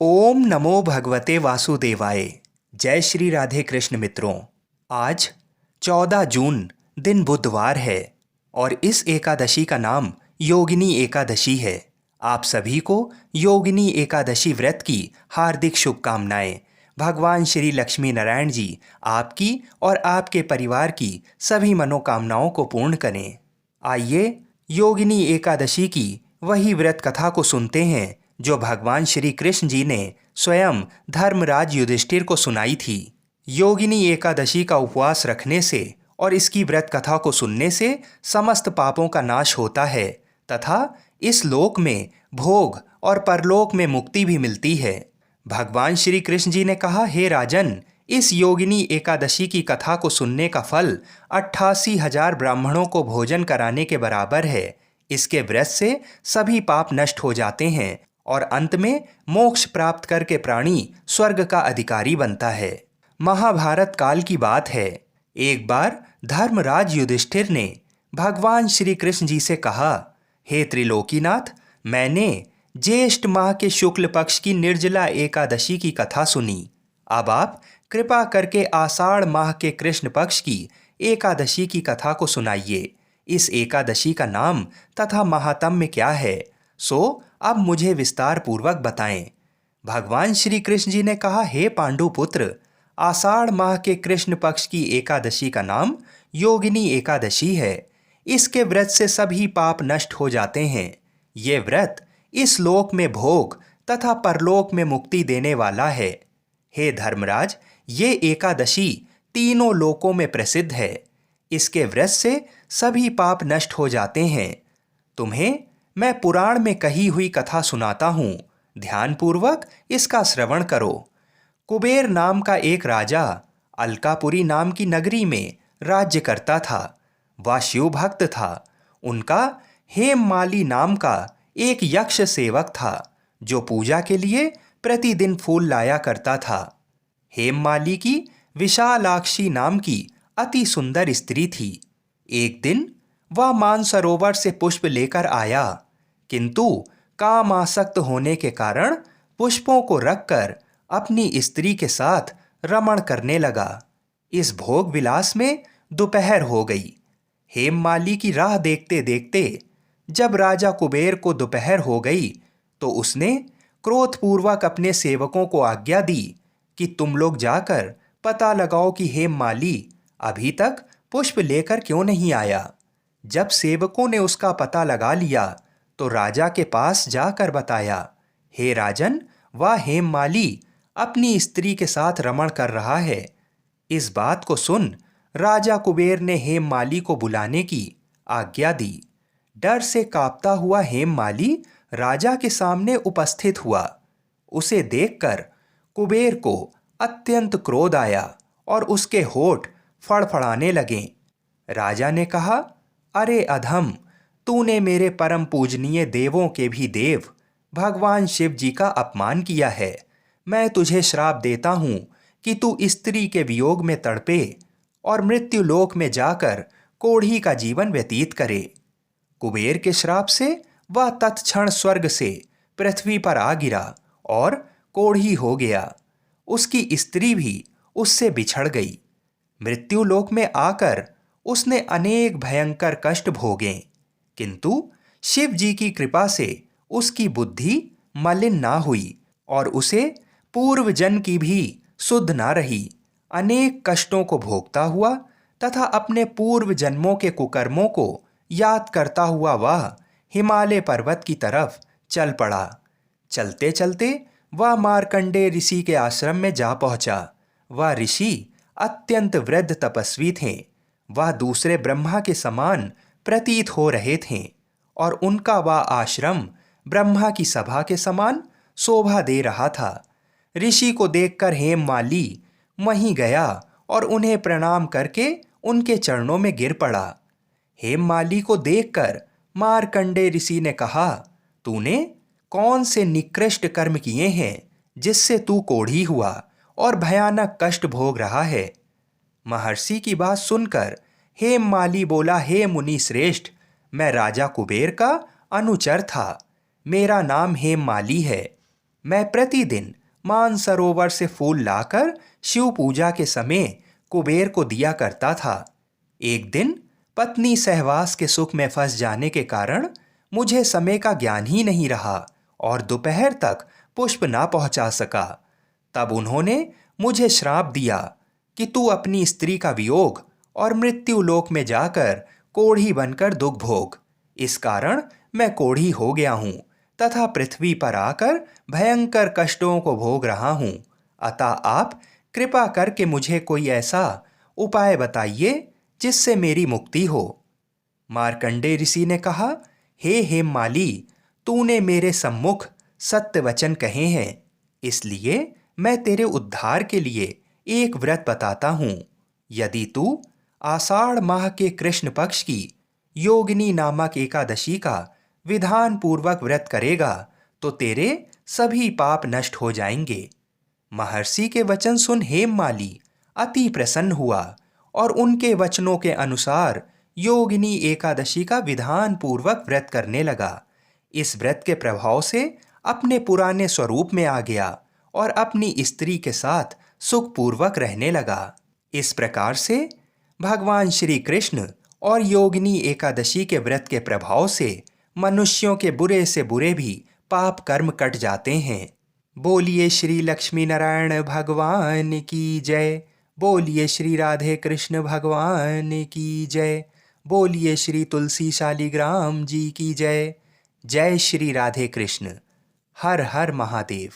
ओम नमो भगवते वासुदेवाय। जय श्री राधे कृष्ण मित्रों। आज 14 जून दिन बुधवार है और इस एकादशी का नाम योगिनी एकादशी है। आप सभी को योगिनी एकादशी व्रत की हार्दिक शुभकामनाएं। भगवान श्री लक्ष्मी नारायण जी आपकी और आपके परिवार की सभी मनोकामनाओं को पूर्ण करें। आइए योगिनी एकादशी की वही व्रत कथा को सुनते हैं जो भगवान श्री कृष्ण जी ने स्वयं धर्मराज युधिष्ठिर को सुनाई थी। योगिनी एकादशी का उपवास रखने से और इसकी व्रत कथा को सुनने से समस्त पापों का नाश होता है तथा इस लोक में भोग और परलोक में मुक्ति भी मिलती है। भगवान श्री कृष्ण जी ने कहा, हे राजन, इस योगिनी एकादशी की कथा को सुनने का फल 88,000 ब्राह्मणों को भोजन कराने के बराबर है। इसके व्रत से सभी पाप नष्ट हो जाते हैं और अंत में मोक्ष प्राप्त करके प्राणी स्वर्ग का अधिकारी बनता है। महाभारत काल की बात है। एक बार धर्मराज युधिष्ठिर ने भगवान श्री कृष्ण जी से कहा, हे त्रिलोकीनाथ, मैंने ज्येष्ठ माह के शुक्ल पक्ष की निर्जला एकादशी की कथा सुनी। अब आप कृपा करके आषाढ़ माह के कृष्ण पक्ष की एकादशी की कथा को सुनाइए। इस एकादशी का नाम तथा महात्म्य क्या है, सो अब मुझे विस्तार पूर्वक बताएं। भगवान श्री कृष्ण जी ने कहा, हे पांडुपुत्र, आषाढ़ माह के कृष्ण पक्ष की एकादशी का नाम योगिनी एकादशी है। इसके व्रत से सभी पाप नष्ट हो जाते हैं। ये व्रत इस लोक में भोग तथा परलोक में मुक्ति देने वाला है। हे धर्मराज, ये एकादशी तीनों लोकों में प्रसिद्ध है। इसके व्रत से सभी पाप नष्ट हो जाते हैं। तुम्हें मैं पुराण में कही हुई कथा सुनाता हूँ, ध्यानपूर्वक इसका श्रवण करो। कुबेर नाम का एक राजा अलकापुरी नाम की नगरी में राज्य करता था। वह शिव भक्त था। उनका हेममाली नाम का एक यक्ष सेवक था जो पूजा के लिए प्रतिदिन फूल लाया करता था। हेममाली की विशालाक्षी नाम की अति सुंदर स्त्री थी। एक दिन वह मानसरोवर से पुष्प लेकर आया, किंतु कामासक्त होने के कारण पुष्पों को रखकर अपनी स्त्री के साथ रमण करने लगा। इस भोग विलास में दोपहर हो गई। हेममाली की राह देखते देखते जब राजा कुबेर को दोपहर हो गई तो उसने क्रोधपूर्वक अपने सेवकों को आज्ञा दी कि तुम लोग जाकर पता लगाओ कि हेममाली अभी तक पुष्प लेकर क्यों नहीं आया। जब सेवकों ने उसका पता लगा लिया तो राजा के पास जाकर बताया, हे राजन, वह हेममाली अपनी स्त्री के साथ रमण कर रहा है। इस बात को सुन राजा कुबेर ने हेममाली को बुलाने की आज्ञा दी। डर से कांपता हुआ हेममाली राजा के सामने उपस्थित हुआ। उसे देखकर कुबेर को अत्यंत क्रोध आया और उसके होठ फड़फड़ाने लगे। राजा ने कहा, अरे अधम, तूने मेरे परम पूजनीय देवों के भी देव भगवान शिव जी का अपमान किया है। मैं तुझे श्राप देता हूँ कि तू स्त्री के वियोग में तड़पे और मृत्यु लोक में जाकर कोढ़ी का जीवन व्यतीत करे। कुबेर के श्राप से वह तत्क्षण स्वर्ग से पृथ्वी पर आ गिरा और कोढ़ी हो गया। उसकी स्त्री भी उससे बिछड़ गई। मृत्यु लोक में आकर उसने अनेक भयंकर कष्ट भोगे, किंतु शिव जी की कृपा से उसकी बुद्धि मलिन ना हुई और उसे पूर्व जन्म की भी सुध ना रही। अनेक कष्टों को भोगता हुआ तथा अपने पूर्व जन्मों के कुकर्मों को याद करता हुआ वह हिमालय पर्वत की तरफ चल पड़ा। चलते चलते वह मार्कंडेय ऋषि के आश्रम में जा पहुंचा। वह ऋषि अत्यंत वृद्ध तपस्वी थे। वह दूसरे ब्रह्मा के समान प्रतीत हो रहे थे और उनका वह आश्रम ब्रह्मा की सभा के समान शोभा दे रहा था। ऋषि को देखकर हेममाली वहीं गया और उन्हें प्रणाम करके उनके चरणों में गिर पड़ा। हेममाली को देखकर मार्कंडेय ऋषि ने कहा, तूने कौन से निकृष्ट कर्म किए हैं जिससे तू कोढ़ी हुआ और भयानक कष्ट भोग रहा है। महर्षि की बात सुनकर हेममाली बोला, हे मुनि श्रेष्ठ, मैं राजा कुबेर का अनुचर था। मेरा नाम हेममाली है। मैं प्रतिदिन मानसरोवर से फूल लाकर शिव पूजा के समय कुबेर को दिया करता था। एक दिन पत्नी सहवास के सुख में फंस जाने के कारण मुझे समय का ज्ञान ही नहीं रहा और दोपहर तक पुष्प ना पहुंचा सका। तब उन्होंने मुझे श्राप दिया कि तू अपनी स्त्री का वियोग और मृत्यु लोक में जाकर कोढ़ी बनकर दुख भोग। इस कारण मैं कोढ़ी हो गया हूँ तथा पृथ्वी पर आकर भयंकर कष्टों को भोग रहा हूँ। अतः आप कृपा करके मुझे कोई ऐसा उपाय बताइए जिससे मेरी मुक्ति हो। मार्कंडेय ऋषि ने कहा, हे हेममाली, तूने मेरे सम्मुख सत्य वचन कहे हैं, इसलिए मैं तेरे उद्धार के लिए एक व्रत बताता हूँ। यदि तू आषाढ़ माह के कृष्ण पक्ष की योगिनी नामक एकादशी का विधान पूर्वक व्रत करेगा तो तेरे सभी पाप नष्ट हो जाएंगे। महर्षि के वचन सुन हेममाली अति प्रसन्न हुआ और उनके वचनों के अनुसार योगिनी एकादशी का विधान पूर्वक व्रत करने लगा। इस व्रत के प्रभाव से अपने पुराने स्वरूप में आ गया और अपनी स्त्री के साथ सुखपूर्वक रहने लगा। इस प्रकार से भगवान श्री कृष्ण और योगिनी एकादशी के व्रत के प्रभाव से मनुष्यों के बुरे से बुरे भी पाप कर्म कट जाते हैं। बोलिए श्री लक्ष्मी नारायण भगवान की जय। बोलिए श्री राधे कृष्ण भगवान की जय। बोलिए श्री तुलसी शालिग्राम जी की जय। जय श्री राधे कृष्ण। हर हर महादेव।